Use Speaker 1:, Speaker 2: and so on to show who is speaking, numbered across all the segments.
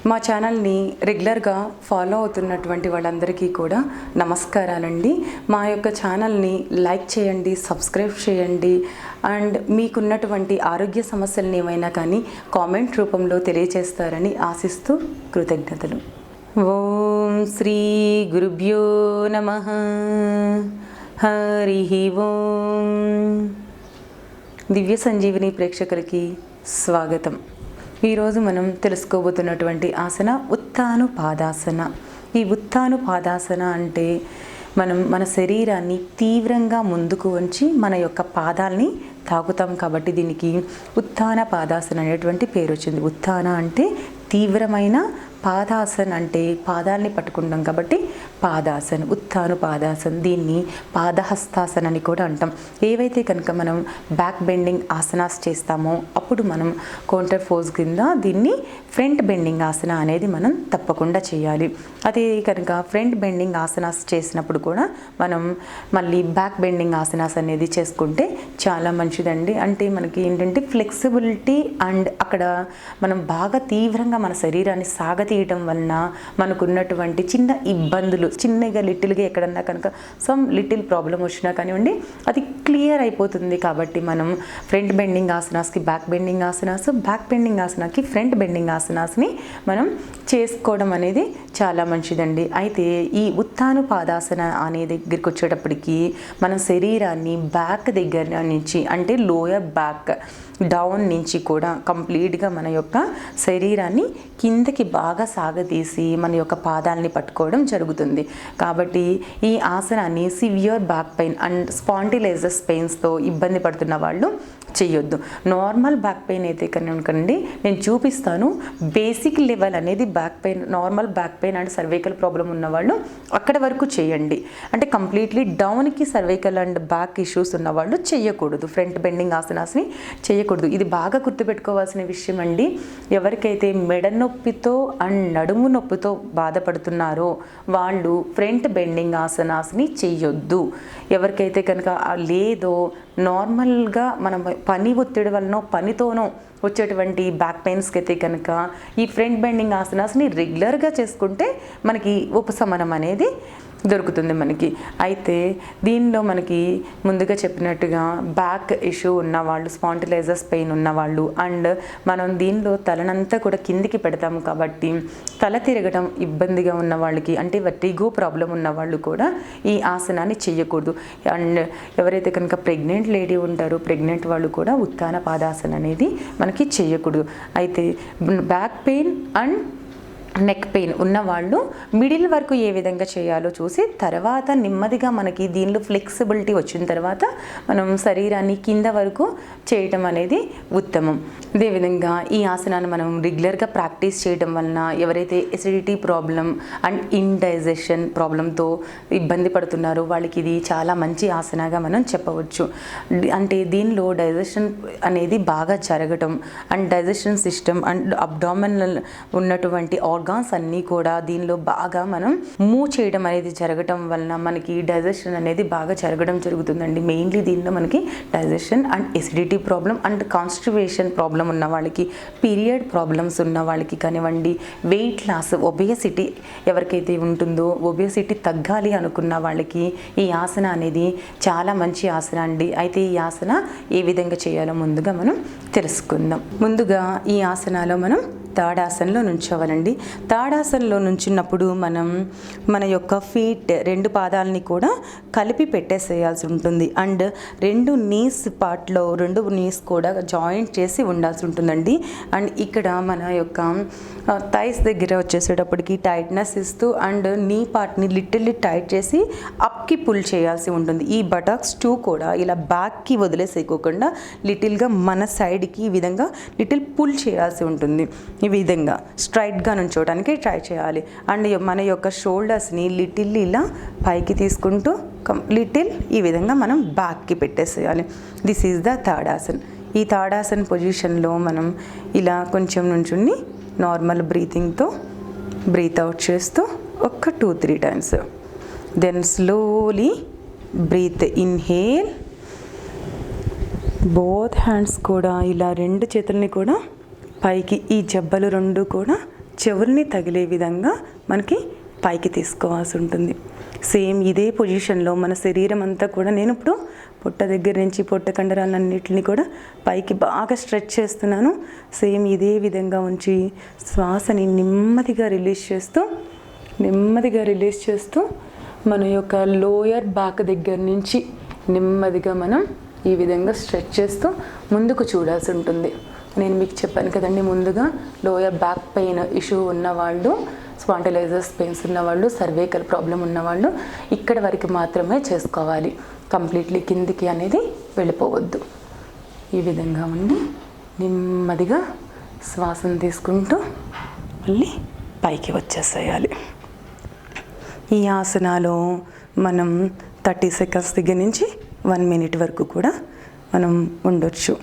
Speaker 1: మా ఛానల్ని రెగ్యులర్గా ఫాలో అవుతున్నటువంటి వాళ్ళందరికీ కూడా నమస్కారాలండి. మా యొక్క ఛానల్ని లైక్ చేయండి, సబ్స్క్రైబ్ చేయండి. అండ్ మీకున్నటువంటి ఆరోగ్య సమస్యలను ఏమైనా కానీ కామెంట్ రూపంలో తెలియజేస్తారని ఆశిస్తూ కృతజ్ఞతలు. ఓం శ్రీ గురుభ్యో నమః. హరి ఓం. దివ్య సంజీవిని ప్రేక్షకులకి స్వాగతం. ఈరోజు మనం తెలుసుకోబోతున్నటువంటి ఆసన ఉత్తానుపాదాసన. ఈ ఉత్తానుపాదాసన అంటే మనం మన శరీరాన్ని తీవ్రంగా ముందుకు వంచి మన యొక్క పాదాలని తాకుతాం కాబట్టి దీనికి ఉత్తాన పాదాసన అనేటువంటి పేరు వచ్చింది. ఉత్తాన అంటే తీవ్రమైన, పాదాసన అంటే పాదాలని పట్టుకుంటాం కాబట్టి పాదాసన, ఉత్తాను పాదాసన. దీన్ని పాదహస్తాసన అని కూడా అంటాం. ఏవైతే కనుక మనం బ్యాక్ బెండింగ్ ఆసనాస్ చేస్తామో అప్పుడు మనం కౌంటర్ పోజ్ కింద దీన్ని ఫ్రంట్ బెండింగ్ ఆసన అనేది మనం తప్పకుండా చేయాలి. అదే కనుక ఫ్రంట్ బెండింగ్ ఆసనాస్ చేసినప్పుడు కూడా మనం మళ్ళీ బ్యాక్ బెండింగ్ ఆసనాస్ అనేది చేసుకుంటే చాలా మంచిదండి. అంటే మనకి ఏంటంటే ఫ్లెక్సిబిలిటీ అండ్ అక్కడ మనం బాగా తీవ్రంగా మన శరీరాన్ని సాగతీయటం వలన మనకున్నటువంటి చిన్న ఇబ్బందులు, చిన్నగా లిటిల్గా ఎక్కడన్నా కనుక సమ్ లిటిల్ ప్రాబ్లం వచ్చినా కానివ్వండి అది క్లియర్ అయిపోతుంది. కాబట్టి మనం ఫ్రంట్ బెండింగ్ ఆసనాస్కి back bending asanas, back bending ఆసనాకి ఫ్రంట్ బెండింగ్ ఆసనాస్ని మనం చేసుకోవడం అనేది చాలా మంచిదండి. అయితే ఈ ఉత్తాను పాదాసన అనే దగ్గరికి వచ్చేటప్పటికి మన శరీరాన్ని బ్యాక్ దగ్గర నుంచి అంటే లోయర్ బ్యాక్ డౌన్ నుంచి కూడా కంప్లీట్గా మన యొక్క శరీరాన్ని కిందకి బాగా సాగతీసి మన యొక్క పాదాలని పట్టుకోవడం జరుగుతుంది. కాబట్టి ఈ ఆసనాన్ని సివియర్ బ్యాక్ పెయిన్ అండ్ స్పాండిలైజస్ పెయిన్స్తో ఇబ్బంది పడుతున్న వాళ్ళు చేయొద్దు. నార్మల్ బ్యాక్ పెయిన్ అయితే కనుకండి నేను చూపిస్తాను. బేసిక్ లెవెల్ అనేది back pain, normal back pain and cervical problem ఉన్నవాళ్ళు అక్కడ వరకు చేయండి. అంటే కంప్లీట్లీ డౌన్కి సర్వైకల్ అండ్ బ్యాక్ ఇష్యూస్ ఉన్నవాళ్ళు చేయకూడదు. ఫ్రంట్ బెండింగ్ ఆసనాస్ని చేయకూడదు. ఇది బాగా గుర్తుపెట్టుకోవాల్సిన విషయం అండి. ఎవరికైతే మెడ నొప్పితో అండ్ నడుము నొప్పితో బాధపడుతున్నారో వాళ్ళు ఫ్రంట్ బెండింగ్ ఆసనాస్ని చెయ్యొద్దు. ఎవరికైతే కనుక లేదో నార్మల్గా మనం పని ఒత్తిడి వలనో పనితోనో వచ్చేటువంటి బ్యాక్ పెయిన్స్కి అయితే కనుక ఈ ఫ్రంట్ బెండింగ్ ఆసనాస్ని రెగ్యులర్గా చేసుకుంటే మనకి ఉపశమనం అనేది దొరుకుతుంది మనకి. అయితే దీనిలో మనకి ముందుగా చెప్పినట్టుగా బ్యాక్ ఇష్యూ ఉన్నవాళ్ళు, స్పాండిలైజస్ పెయిన్ ఉన్నవాళ్ళు అండ్ మనం దీనిలో తలనంతా కూడా కిందికి పెడతాము కాబట్టి తల తిరగడం ఇబ్బందిగా ఉన్న వాళ్ళకి అంటే వర్టిగో ప్రాబ్లం ఉన్న వాళ్ళు కూడా ఈ ఆసనాన్ని చేయకూడదు. అండ్ ఎవరైతే కనుక ప్రెగ్నెంట్ లేడీ ఉంటారో ప్రెగ్నెంట్ వాళ్ళు కూడా ఉత్తాన పాదాసన అనేది మనకి చేయకూడదు. అయితే back pain and neck pain ఉన్నవాళ్ళు మిడిల్ వరకు ఏ విధంగా చేయాలో చూసి తర్వాత నెమ్మదిగా మనకి దీనిలో ఫ్లెక్సిబిలిటీ వచ్చిన తర్వాత మనం శరీరాన్ని కింద వరకు చేయటం అనేది ఉత్తమం. అదేవిధంగా ఈ ఆసనాన్ని మనం రెగ్యులర్గా ప్రాక్టీస్ చేయడం వలన ఎవరైతే ఎసిడిటీ ప్రాబ్లం అండ్ ఇండైజెషన్ ప్రాబ్లంతో ఇబ్బంది పడుతున్నారో వాళ్ళకి ఇది చాలా మంచి ఆసనగా మనం చెప్పవచ్చు. అంటే దీనిలో డైజెషన్ అనేది బాగా జరగటం and digestion system and abdominal ఉన్నటువంటి ఆర్గాన్స్ అన్నీ కూడా దీనిలో బాగా మనం మూవ్ చేయడం అనేది జరగటం వలన మనకి డైజెషన్ అనేది బాగా జరగడం జరుగుతుందండి. మెయిన్లీ దీనిలో మనకి digestion and acidity problem and constipation problem ఉన్న వాళ్ళకి, పీరియడ్ ప్రాబ్లమ్స్ ఉన్న వాళ్ళకి కానివ్వండి, వెయిట్ లాస్, ఒబేసిటీ ఎవరికైతే ఉంటుందో ఒబేసిటీ తగ్గాలి అనుకున్న వాళ్ళకి ఈ ఆసన అనేది చాలా మంచి ఆసన అండి. అయితే ఈ ఆసన ఏ విధంగా చేయాలో ముందుగా మనం తెలుసుకుందాం. ముందుగా ఈ ఆసనాలో మనం తాడాసనలో నుంచోవాలండి. తాడాసనలో నుంచున్నప్పుడు మనం మన యొక్క ఫీట్ రెండు పాదాలని కూడా కలిపి పెట్టేసేయాల్సి ఉంటుంది. అండ్ రెండు నీస్ పార్ట్లో రెండు నీస్ కూడా జాయింట్ చేసి ఉండాల్సి ఉంటుందండి. అండ్ ఇక్కడ మన యొక్క థైస్ దగ్గర వచ్చేసేటప్పటికి టైట్నెస్ ఇస్తూ అండ్ నీ పార్ట్ని లిటిల్లీ టైట్ చేసి అప్కి పుల్ చేయాల్సి ఉంటుంది. ఈ బటాక్స్ టూ కూడా ఇలా బ్యాక్కి వదిలేసేయకోకుండా లిటిల్గా మన సైడ్కి ఈ విధంగా లిటిల్ పుల్ చేయాల్సి ఉంటుంది. ఈ విధంగా స్ట్రైట్గా నుంచోవడానికి ట్రై చేయాలి. అండ్ మన యొక్క షోల్డర్స్ని లిటిల్ ఇలా పైకి తీసుకుంటూ లిటిల్ ఈ విధంగా మనం బ్యాక్కి పెట్టేసేయాలి. This is the third asan. ఈ థర్డ్ ఆసన్ పొజిషన్లో మనం ఇలా కొంచెం నుంచుని నార్మల్ బ్రీతింగ్తో బ్రీత్ అవుట్ చేస్తూ ఒక 2-3 times. Then slowly breathe inhale. Both hands కూడా ఇలా రెండు చేతుల్ని కూడా పైకి ఈ జబ్బలు రెండు కూడా చెవుల్ని తగిలే విధంగా మనకి పైకి తీసుకోవాల్సి ఉంటుంది. సేమ్ ఇదే పొజిషన్లో మన శరీరం అంతా కూడా, నేను ఇప్పుడు పొట్ట దగ్గర నుంచి పొట్ట కండరాలన్నింటినీ కూడా పైకి బాగా స్ట్రెచ్ చేస్తున్నాను. సేమ్ ఇదే విధంగా ఉంచి శ్వాసని నెమ్మదిగా రిలీజ్ చేస్తూ మన యొక్క లోయర్ బ్యాక్ దగ్గర నుంచి నెమ్మదిగా మనం ఈ విధంగా స్ట్రెచ్ చేస్తూ ముందుకు చూడాల్సి ఉంటుంది. నేను మీకు చెప్పాను కదండి, ముందుగా లోయర్ బ్యాక్ పెయిన్ ఇష్యూ ఉన్నవాళ్ళు, స్పాండిలైజర్స్ పెయిన్స్ ఉన్నవాళ్ళు, సర్వైకల్ ప్రాబ్లం ఉన్నవాళ్ళు ఇక్కడ వరకు మాత్రమే చేసుకోవాలి. కంప్లీట్లీ కిందికి అనేది వెళ్ళిపోవద్దు. ఈ విధంగా ఉండి నెమ్మదిగా శ్వాసను తీసుకుంటూ మళ్ళీ పైకి వచ్చేసేయాలి. ఈ ఆసనాలో మనం 30 సెకండ్స్ దగ్గర నుంచి 1 మినిట్ వరకు కూడా మనం ఉండొచ్చు.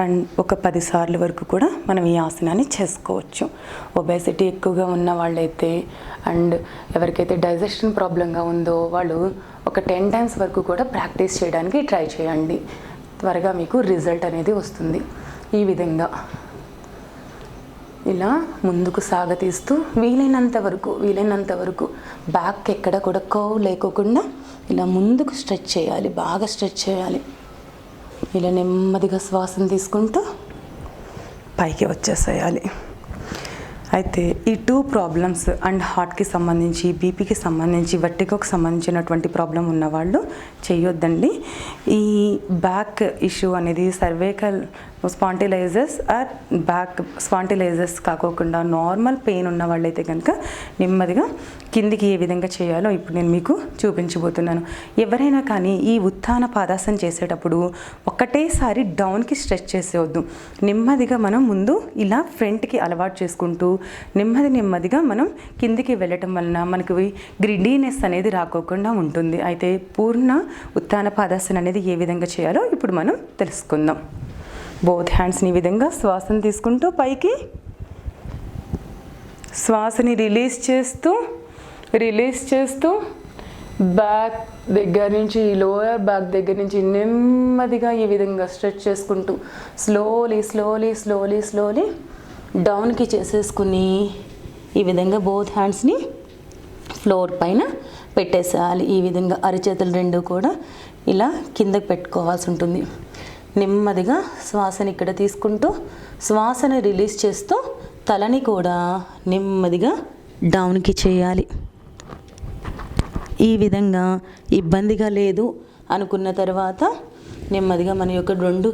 Speaker 1: అండ్ ఒక 10 సార్లు వరకు కూడా మనం ఈ ఆసనాన్ని చేసుకోవచ్చు. ఒబేసిటీ ఎక్కువగా ఉన్న వాళ్ళైతే అండ్ ఎవరికైతే డైజెషన్ ప్రాబ్లంగా ఉందో వాళ్ళు ఒక 10 టైమ్స్ వరకు కూడా ప్రాక్టీస్ చేయడానికి ట్రై చేయండి. త్వరగా మీకు రిజల్ట్ అనేది వస్తుంది. ఈ విధంగా ఇలా ముందుకు సాగతీస్తూ వీలైనంత వరకు బ్యాక్ ఎక్కడ కూడా కర్వ్ లేకోకుండా ఇలా ముందుకు స్ట్రెచ్ చేయాలి, బాగా స్ట్రెచ్ చేయాలి. ఇలా నెమ్మదిగా శ్వాసను తీసుకుంటూ పైకి వచ్చేసేయాలి. అయితే ఈ 2 ప్రాబ్లమ్స్ అండ్ హార్ట్కి సంబంధించి, బీపీకి సంబంధించి, వర్టిగోకి సంబంధించినటువంటి ప్రాబ్లం ఉన్నవాళ్ళు చేయొద్దండి. ఈ బ్యాక్ ఇష్యూ అనేది సర్వైకల్ స్పాండిలైజర్స్ ఆర్ బ్యాక్ స్పాండిలైజర్స్ కాకోకుండా నార్మల్ పెయిన్ ఉన్న వాళ్ళైతే కనుక నెమ్మదిగా కిందికి ఏ విధంగా చేయాలో ఇప్పుడు నేను మీకు చూపించబోతున్నాను. ఎవరైనా కానీ ఈ ఉత్థాన పాదాసన చేసేటప్పుడు ఒకటేసారి డౌన్కి స్ట్రెచ్ చేసేవద్దు. నెమ్మదిగా మనం ముందు ఇలా ఫ్రంట్కి అలవాటు చేసుకుంటూ నెమ్మదిగా మనం కిందికి వెళ్ళటం వలన మనకి గ్రిడీనెస్ అనేది రాకోకుండా ఉంటుంది. అయితే పూర్ణ ఉత్థాన పాదాసన అనేది ఏ విధంగా చేయాలో ఇప్పుడు మనం తెలుసుకుందాం. బోత్ హ్యాండ్స్ని ఈ విధంగా శ్వాసను తీసుకుంటూ పైకి, శ్వాసని రిలీజ్ చేస్తూ బ్యాక్ దగ్గర నుంచి, లోయర్ బ్యాక్ దగ్గర నుంచి నెమ్మదిగా ఈ విధంగా స్ట్రెచ్ చేసుకుంటూ స్లోలీ డౌన్కి చేసేసుకుని ఈ విధంగా బోత్ హ్యాండ్స్ని ఫ్లోర్ పైన పెట్టేసేయాలి. ఈ విధంగా అరిచేతులు 2 కూడా ఇలా కిందకి పెట్టుకోవాల్సి ఉంటుంది. నెమ్మదిగా శ్వాసని ఇక్కడ తీసుకుంటూ శ్వాసని రిలీజ్ చేస్తూ తలని కూడా నెమ్మదిగా డౌన్కి చేయాలి. ఈ విధంగా ఇబ్బందిగా లేదు అనుకున్న తర్వాత నెమ్మదిగా మన యొక్క 2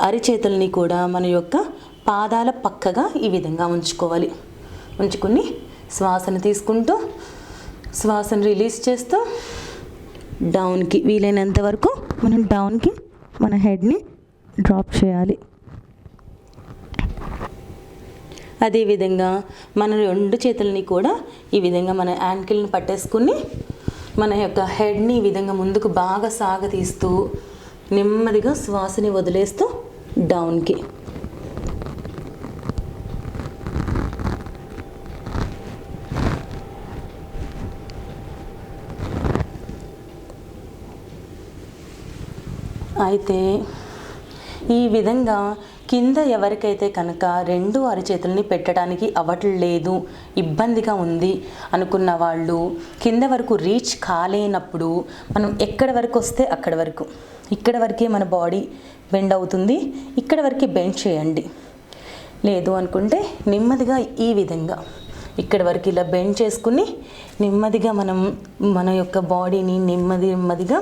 Speaker 1: అరిచేతుల్ని కూడా మన యొక్క పాదాల పక్కగా ఈ విధంగా ఉంచుకోవాలి. ఉంచుకుని శ్వాసను తీసుకుంటూ శ్వాసను రిలీజ్ చేస్తూ డౌన్కి, వీలైనంత వరకు మనం డౌన్కి మన హెడ్ని డ్రాప్ చేయాలి. అదేవిధంగా మన 2 చేతుల్ని కూడా ఈ విధంగా మన యాంకిల్ని పట్టేసుకుని మన యొక్క హెడ్ని ఈ విధంగా ముందుకు బాగా సాగతీస్తూ నెమ్మదిగా శ్వాసని వదిలేస్తూ డౌన్కి. అయితే ఈ విధంగా కింద ఎవరికైతే కనుక 2 అరిచేతుల్ని పెట్టడానికి అవ్వట్లేదు, ఇబ్బందిగా ఉంది అనుకున్న వాళ్ళు కింద వరకు రీచ్ కాలేనప్పుడు మనం ఎక్కడి వరకు వస్తే అక్కడి వరకు, ఇక్కడ వరకే మన బాడీ బెండ్ అవుతుంది, ఇక్కడ వరకే బెండ్ చేయండి. లేదు అనుకుంటే నెమ్మదిగా ఈ విధంగా ఇక్కడి వరకు ఇలా బెండ్ చేసుకుని నెమ్మదిగా మనం మన యొక్క బాడీని నెమ్మదిగా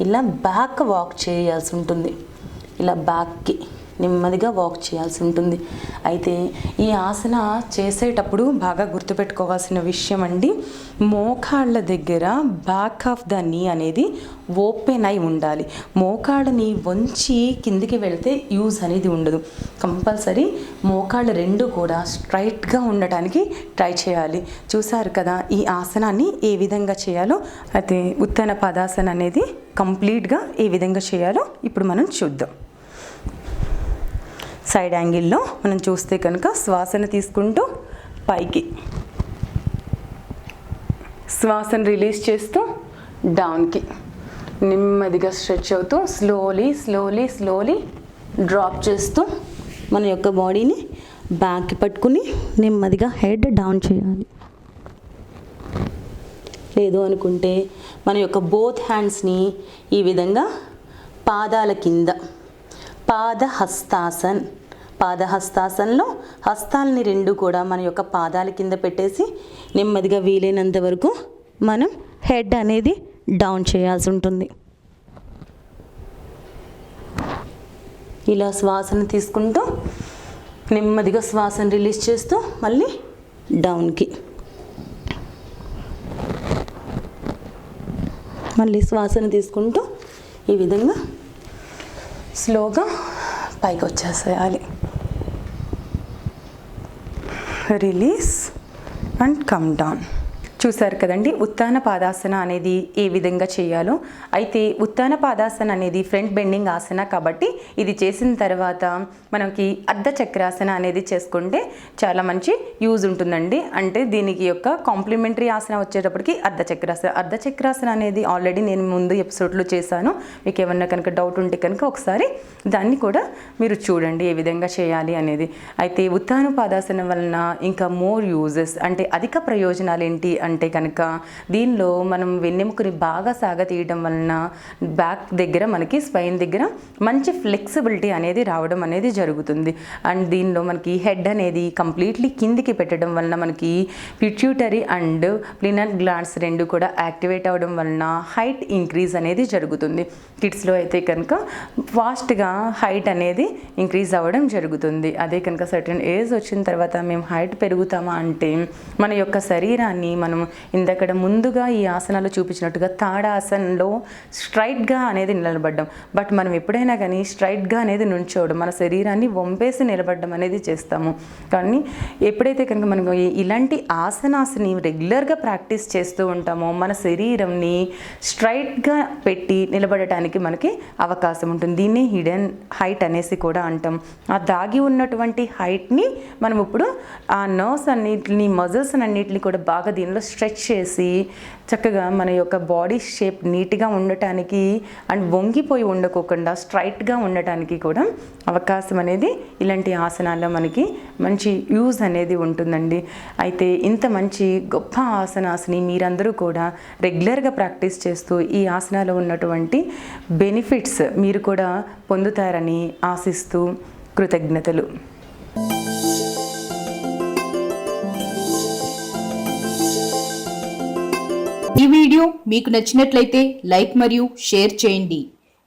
Speaker 1: ఇలా బ్యాక్ వాక్ చేయాల్సి ఉంటుంది. ఇలా బ్యాక్కి నెమ్మదిగా వాక్ చేయాల్సి ఉంటుంది. అయితే ఈ ఆసన చేసేటప్పుడు బాగా గుర్తుపెట్టుకోవాల్సిన విషయం అండి, మోకాళ్ళ దగ్గర బ్యాక్ ఆఫ్ ద నీ అనేది ఓపెన్ అయి ఉండాలి. మోకాళ్ళని వంచి కిందికి వెళ్తే యూజ్ అనేది ఉండదు. కంపల్సరీ మోకాళ్ళు 2 కూడా స్ట్రైట్గా ఉండటానికి ట్రై చేయాలి. చూసారు కదా ఈ ఆసనాన్ని ఏ విధంగా చేయాలో. అయితే ఉత్థాన పాదాసన అనేది కంప్లీట్గా ఏ విధంగా చేయాలో ఇప్పుడు మనం చూద్దాం. సైడ్ యాంగిల్లో మనం చూస్తే కనుక శ్వాసను తీసుకుంటూ పైకి, శ్వాసను రిలీజ్ చేస్తూ డౌన్కి, నెమ్మదిగా స్ట్రెచ్ అవుతూ స్లోలీ డ్రాప్ చేస్తూ మన యొక్క బాడీని
Speaker 2: బ్యాక్కి పట్టుకుని నెమ్మదిగా హెడ్ డౌన్ చేయాలి. లేదు అనుకుంటే మన యొక్క బోత్ హ్యాండ్స్ని ఈ విధంగా పాదాల కింద పాదహస్తాసన్లో హస్తాలని రెండు కూడా మన యొక్క పాదాల కింద పెట్టేసి నెమ్మదిగా వీలైనంత వరకు మనం హెడ్ అనేది డౌన్ చేయాల్సి ఉంటుంది. ఇలా శ్వాసను తీసుకుంటూ నెమ్మదిగా శ్వాసను రిలీజ్ చేస్తూ మళ్ళీ డౌన్కి, మళ్ళీ శ్వాసను తీసుకుంటూ ఈ విధంగా స్లోగా పైకి వచ్చేసేయాలి.
Speaker 1: Release and come down. చూసారు కదండి ఉత్తాన పాదాసన అనేది ఏ విధంగా చేయాలో. అయితే ఉత్తాన పాదాసన అనేది ఫ్రంట్ బెండింగ్ ఆసన కాబట్టి ఇది చేసిన తర్వాత మనకి అర్ధ చక్రాసన అనేది చేసుకుంటే చాలా మంచి యూజ్ ఉంటుందండి. అంటే దీనికి యొక్క కాంప్లిమెంటరీ ఆసన వచ్చేటప్పటికి అర్ధ చక్రాసన అనేది ఆల్రెడీ నేను ముందు ఎపిసోడ్లో చేశాను. మీకు ఏమన్నా కనుక డౌట్ ఉంటే కనుక ఒకసారి దాన్ని కూడా మీరు చూడండి ఏ విధంగా చేయాలి అనేది. అయితే ఉత్తాన పాదాసన వలన ఇంకా మోర్ యూజెస్ అంటే అధిక ప్రయోజనాలు ఏంటి అంటే కనుక దీనిలో మనం వెన్నెముకని బాగా సాగతీయడం వలన బ్యాక్ దగ్గర మనకి స్పైన్ దగ్గర మంచి ఫ్లెక్సిబిలిటీ అనేది రావడం అనేది జరుగుతుంది. అండ్ దీనిలో మనకి హెడ్ అనేది కంప్లీట్లీ కిందికి పెట్టడం వలన మనకి పిట్యూటరీ అండ్ ప్లీనర్ గ్లాండ్స్ రెండు కూడా యాక్టివేట్ అవ్వడం వలన హైట్ ఇంక్రీజ్ అనేది జరుగుతుంది. కిడ్స్లో అయితే కనుక ఫాస్ట్గా హైట్ అనేది ఇంక్రీజ్ అవ్వడం జరుగుతుంది. అదే కనుక సర్టెన్ ఏజ్ వచ్చిన తర్వాత మేము హైట్ పెరుగుతామా అంటే మన యొక్క శరీరాన్ని మనం ఇందక్కడ ముందుగా ఈ ఆసనాలు చూపించినట్టుగా తాడాసనంలో స్ట్రైట్గా అనేది నిలబడ్డం. బట్ మనం ఎప్పుడైనా కానీ స్ట్రైట్గా అనేది నుంచోవడం, మన శరీరాన్ని వంపేసి నిలబడడం అనేది చేస్తాము. కానీ ఎప్పుడైతే కనుక మనం ఇలాంటి ఆసనాస్ని రెగ్యులర్గా ప్రాక్టీస్ చేస్తూ ఉంటామో మన శరీరంని స్ట్రైట్గా పెట్టి నిలబడటానికి మనకి అవకాశం ఉంటుంది. దీన్ని హిడెన్ హైట్ అనేసి కూడా అంటాం. ఆ దాగి ఉన్నటువంటి హైట్ని మనం ఇప్పుడు ఆ నర్వ్స్ అన్నిటిని మజిల్స్ అన్నిటిని కూడా బాగా దీనిలో స్ట్రెచ్ చేసి చక్కగా మన యొక్క బాడీ షేప్ నీట్గా ఉండటానికి అండ్ వంగిపోయి ఉండకోకుండా స్ట్రైట్గా ఉండటానికి కూడా అవకాశం అనేది ఇలాంటి ఆసనాల్లో మనకి మంచి యూజ్ అనేది ఉంటుందండి. అయితే ఇంత మంచి గొప్ప ఆసనాస్ని మీరందరూ కూడా రెగ్యులర్గా ప్రాక్టీస్ చేస్తూ ఈ ఆసనాలో ఉన్నటువంటి బెనిఫిట్స్ మీరు కూడా పొందుతారని ఆశిస్తూ కృతజ్ఞతలు.
Speaker 3: ఈ వీడియో మీకు నచ్చినట్లయితే లైక్ మరియు షేర్ చేయండి.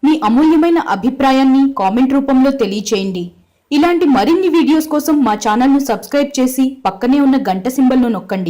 Speaker 3: మీ అమూల్యమైన అభిప్రాయాన్ని కామెంట్ రూపంలో తెలియచేయండి. ఇలాంటి మరిన్ని వీడియోస్ కోసం మా ఛానల్ను సబ్స్క్రైబ్ చేసి పక్కనే ఉన్న గంట సింబల్ను నొక్కండి.